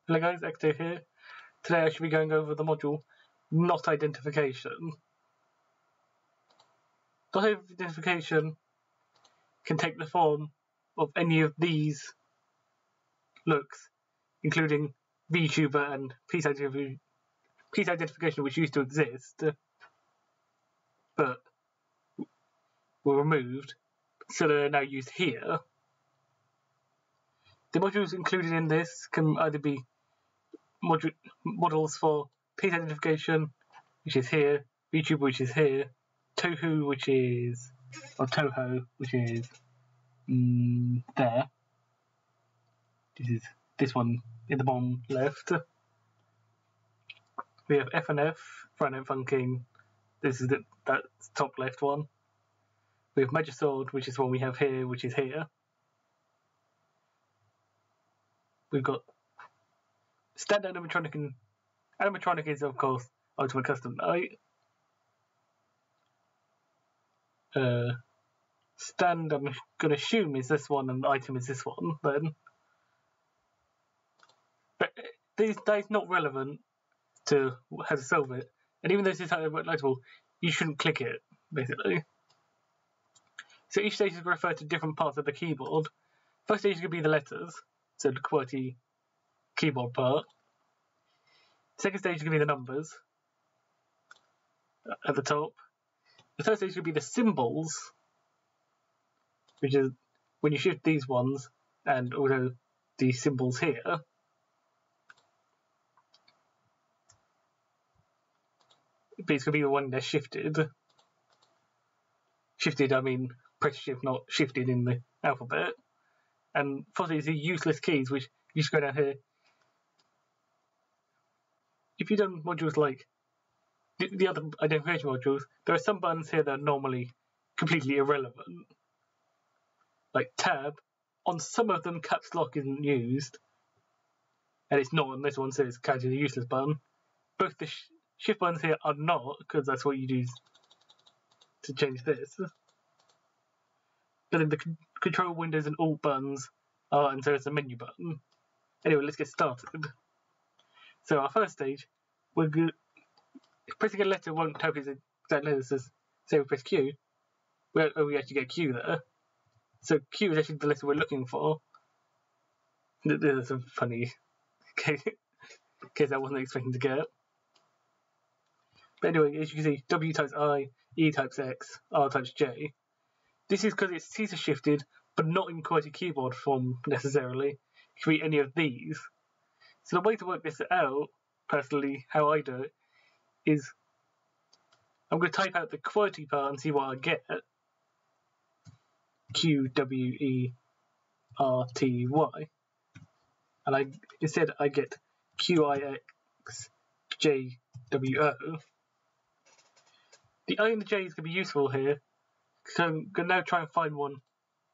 Hello guys, Xto here. Today I should be going over the module Not Identification. Not Identification can take the form of any of these looks, including VTuber and piece identification, which used to exist, but were removed, so they're now used here. The modules included in this can either be models for piece identification, which is here, VTuber, which is here, Toho, which is there. This is this one in the bottom left. We have FNF, front end funking. This is that top left one. We have Magic Sword, which is one we have here, which is here. We've got standard animatronic, and animatronic is of course Ultimate Custom Night. Stand, I'm going to assume, is this one, and item is this one then. But that is not relevant to how to solve it. And even though this is highlightable, you shouldn't click it, basically. So each stage is going to refer to different parts of the keyboard. First stage is going to be the letters, so the QWERTY keyboard part. Second stage is going to be the numbers at the top. The third stage is going to be the symbols, which is when you shift these ones and also these symbols here. But it's going to be the one that's shifted. Shifted, I mean press shift, not shifted in the alphabet. And fourthly is the useless keys, which you just go down here. If you've done modules like the other identification modules, there are some buttons here that are normally completely irrelevant. Like tab, on some of them caps lock isn't used, and it's not on this one, so it's kind of a useless button. Both the shift buttons here are not, because that's what you use to change this. But then the control windows and alt buttons are, and so it's a menu button. Anyway, let's get started. So our first stage, we're good. Pressing a letter won't type its exact letter. So say we press Q, we actually get Q there. So Q is actually the letter we're looking for. There's a funny case I wasn't expecting to get. But anyway, as you can see, W types I, E types X, R types J. This is because it's Caesar shifted, but not in QWERTY keyboard form necessarily. It can be any of these. So the way to work this out, personally, how I do it, is I'm going to type out the QWERTY part and see what I get. QWERTY. And instead I get QIXJWO. The I and the J is going to be useful here, so I'm going to now try and find one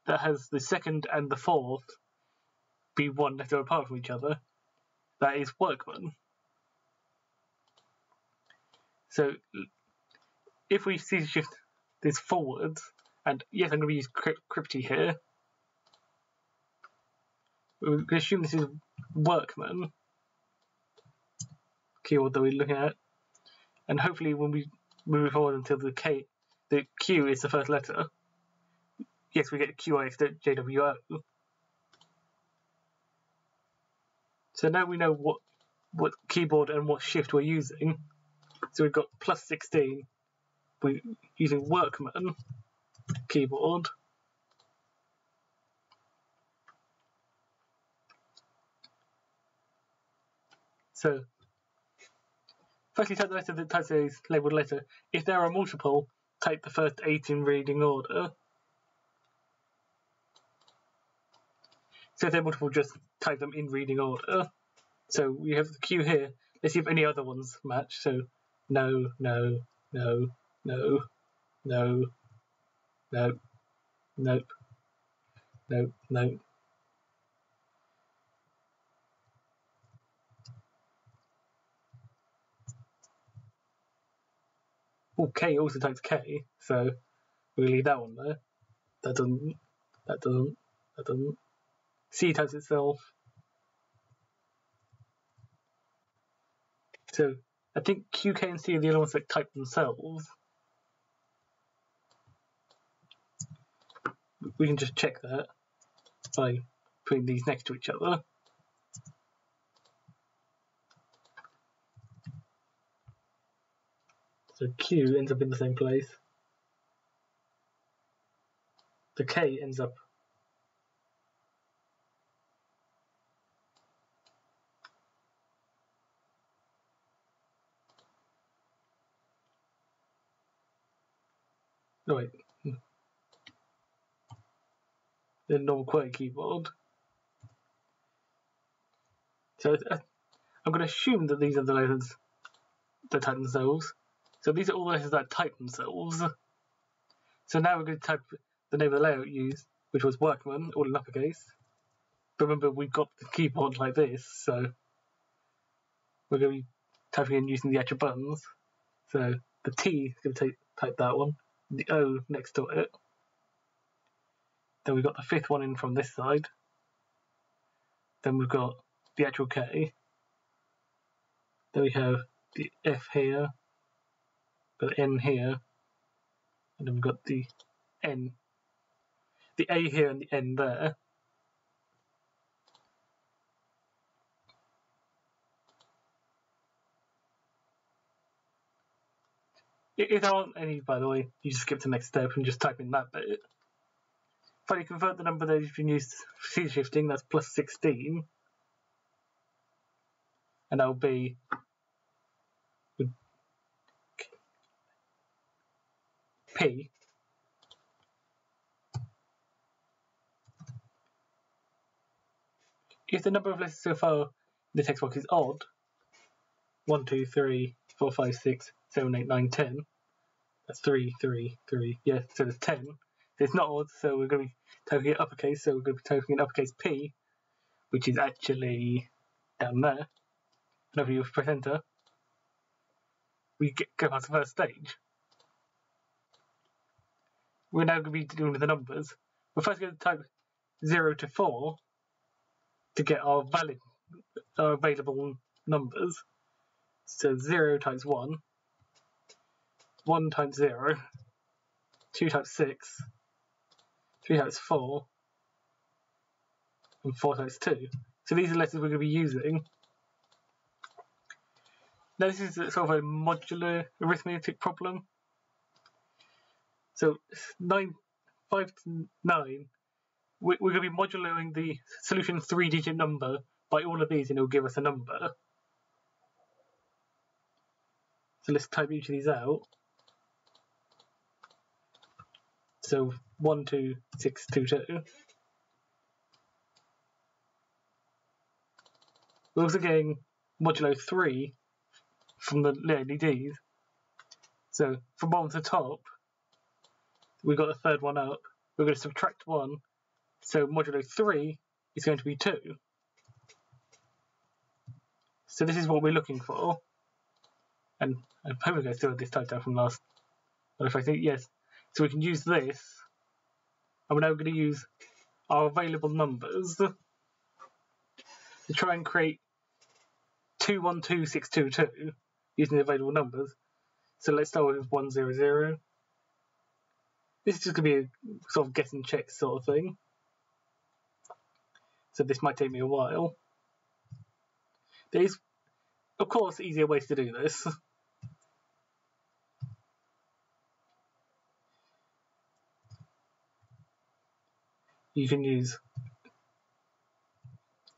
that has the second and the fourth be one letter apart from each other. That is Workman. So if we see shift this forwards, and yes, I'm going to use crypty here. We're going to assume this is Workman keyword that we're looking at, and hopefully when we move forward until the Q is the first letter, yes, we get QIXJWO. So now we know what keyboard and what shift we're using. So we've got +16. We're using Workman keyboard. So firstly, type the letter that types a labelled letter. If there are multiple, type the first 8 in reading order. So if they're multiple, just type them in reading order. So we have the Q here. Let's see if any other ones match. So no, no, no, no, no, no, nope, nope, nope. Oh, K also types K, so we'll leave that one there. That doesn't. C types itself. So I think Q, K, and C are the only ones that type themselves. We can just check that by putting these next to each other. So Q ends up in the same place. The K ends up the normal QWERTY keyboard. So I'm going to assume that these are the letters that type themselves. So these are all the letters that type themselves. So now we're going to type the name of the layout used, which was Workman, all in uppercase. But remember, we've got the keyboard like this, so we're going to be typing in using the actual buttons. So the T is going to type that one, the O next to it. Then we've got the fifth one in from this side. Then we've got the actual K. Then we have the F here, the N here, and then we've got the N, the A here and the N there. If there aren't any, by the way, you just skip to the next step and just type in that bit. If I convert the number that you've been used for C shifting, that's plus 16. And that'll be P. If the number of letters so far in the text box is odd, 1, 2, 3, 4, 5, 6, 7, 8, 9, 10. That's 3, 3, 3. Yeah, so there's 10. It's not odd, so we're going to be typing it uppercase, so we're going to be typing in uppercase P, which is actually down there. And if you press enter, we go past the first stage. We're now going to be dealing with the numbers. We're first going to type 0 to 4 to get our available numbers. So 0 times 1, 1 times 0, 2 times 6, 3 times 4, and 4 times 2. So these are letters we're going to be using. Now this is sort of a modular arithmetic problem. So 5 to 9, we're going to be modulating the solution 3-digit number by all of these, and it will give us a number. So let's type each of these out. So 1, 2, 6, 2, 2. We're also getting modulo 3 from the LEDs. So from bottom to top, we've got the third one up. We're going to subtract 1. So modulo 3 is going to be 2. So this is what we're looking for. And I'm hoping I still have this typed out from last. But if I think yes, so we can use this. And we're now going to use our available numbers to try and create 212622 using the available numbers. So let's start with 100. This is just going to be a sort of guess and check sort of thing. So this might take me a while. There is, of course, easier ways to do this. You can use,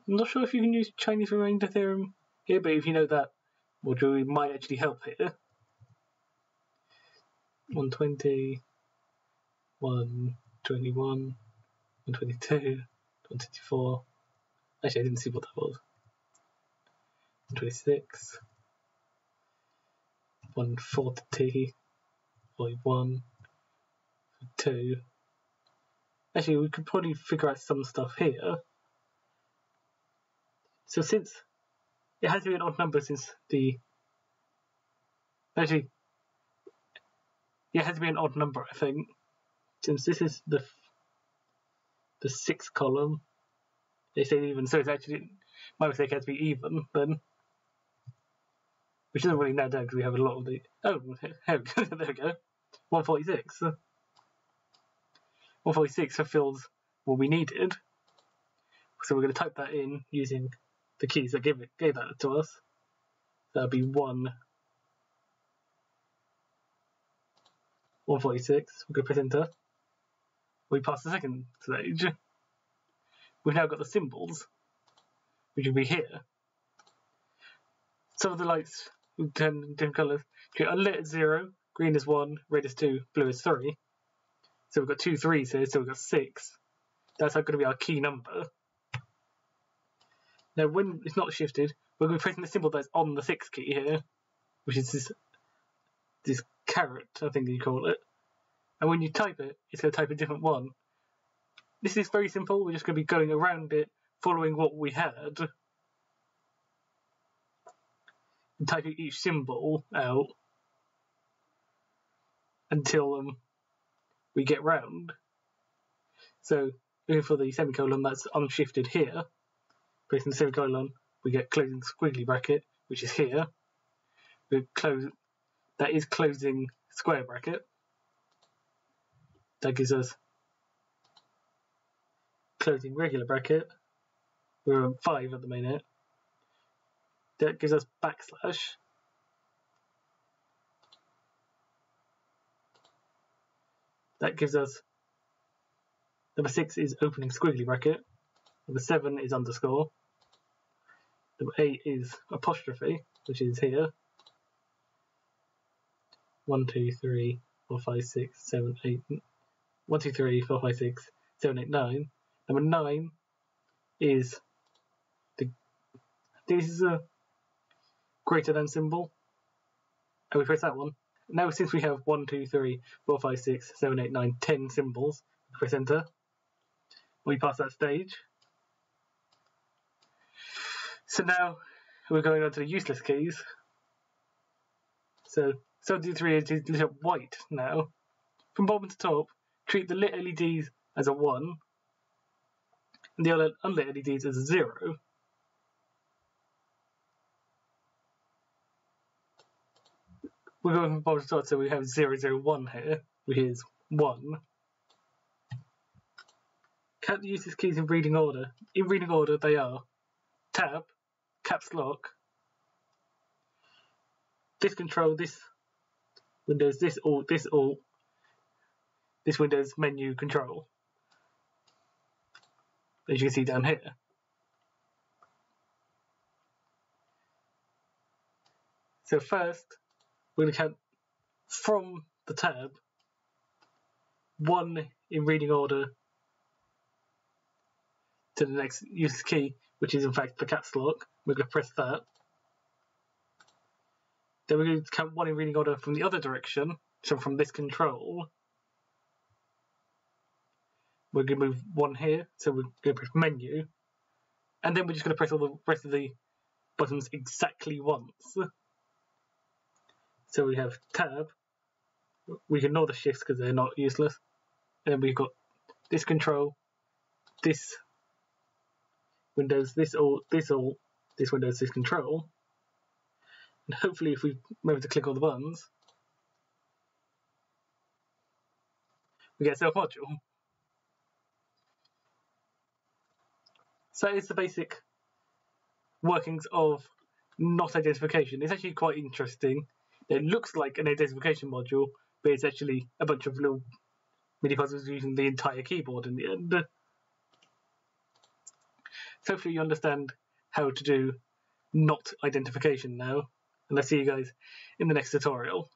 I'm not sure if you can use Chinese remainder theorem here, but if you know that module, it might actually help here. 120, 121, 122, 124. Actually, I didn't see what that was. 126, 140, 41, 2. Actually, we could probably figure out some stuff here. So since it has to be an odd number, since the actually yeah, it has to be an odd number, I think, since this is the 6th column. They say even, so it's actually my mistake. It has to be even then. which isn't really narrowed down because we have a lot of the. Oh, there we go. 146. 146 fulfills what we needed. So we're going to type that in using the keys that gave that to us. That'll be 146. We're going to press enter. We pass the second stage. We've now got the symbols, which will be here. Some of the lights will turn different colours. Unlit is 0, green is 1, red is 2, blue is 3. So we've got 2 3s here, so we've got 6. That's going to be our key number. Now, when it's not shifted, we're going to be pressing the symbol that's on the 6 key here, which is this caret, I think you call it. And when you type it, it's going to type a different one. This is very simple. We're just going to be going around it, following what we had, and typing each symbol out until we get round. So, looking for the semicolon that's unshifted here. Pressing the semicolon, we get closing squiggly bracket, which is here. That is closing square bracket. That gives us closing regular bracket. We're on 5 at the minute. That gives us backslash. That gives us number 6 is opening squiggly bracket. Number 7 is underscore. Number 8 is apostrophe, which is here. 1, 2, 3, 4, 5, 6, 7, 8. 1, 2, 3, 4, 5, 6, 7, 8, 9. Number 9 is this is a greater than symbol. And we press that one. Now, since we have 1, 2, 3, 4, 5, 6, 7, 8, 9, 10 symbols, we press enter. We pass that stage. So now we're going on to the useless keys. So 73 is lit up white now. From bottom to top, treat the lit LEDs as a 1 and the other unlit LEDs as a 0. We're going from bottom to top, so we have 001 here, which is 1. Count the useless keys in reading order. In reading order, they are Tab, Caps Lock, this Control, this Windows, this Alt, this Alt, this Windows menu Control, as you can see down here. So first, we're going to count from the tab, 1 in reading order to the next useless key, which is in fact the caps lock. We're going to press that. Then we're going to count 1 in reading order from the other direction, so from this control. We're going to move 1 here, so we're going to press menu. And then we're just going to press all the rest of the buttons exactly once. So we have tab. We can ignore the shifts because they're not useless. And then we've got this control, this Windows, this Alt, this Alt, this Windows, this Control. And hopefully if we remember to click all the buttons, we get self-module. So it's the basic workings of not identification. It's actually quite interesting. It looks like an identification module, but it's actually a bunch of little mini puzzles using the entire keyboard in the end. So hopefully you understand how to do not identification now, and I'll see you guys in the next tutorial.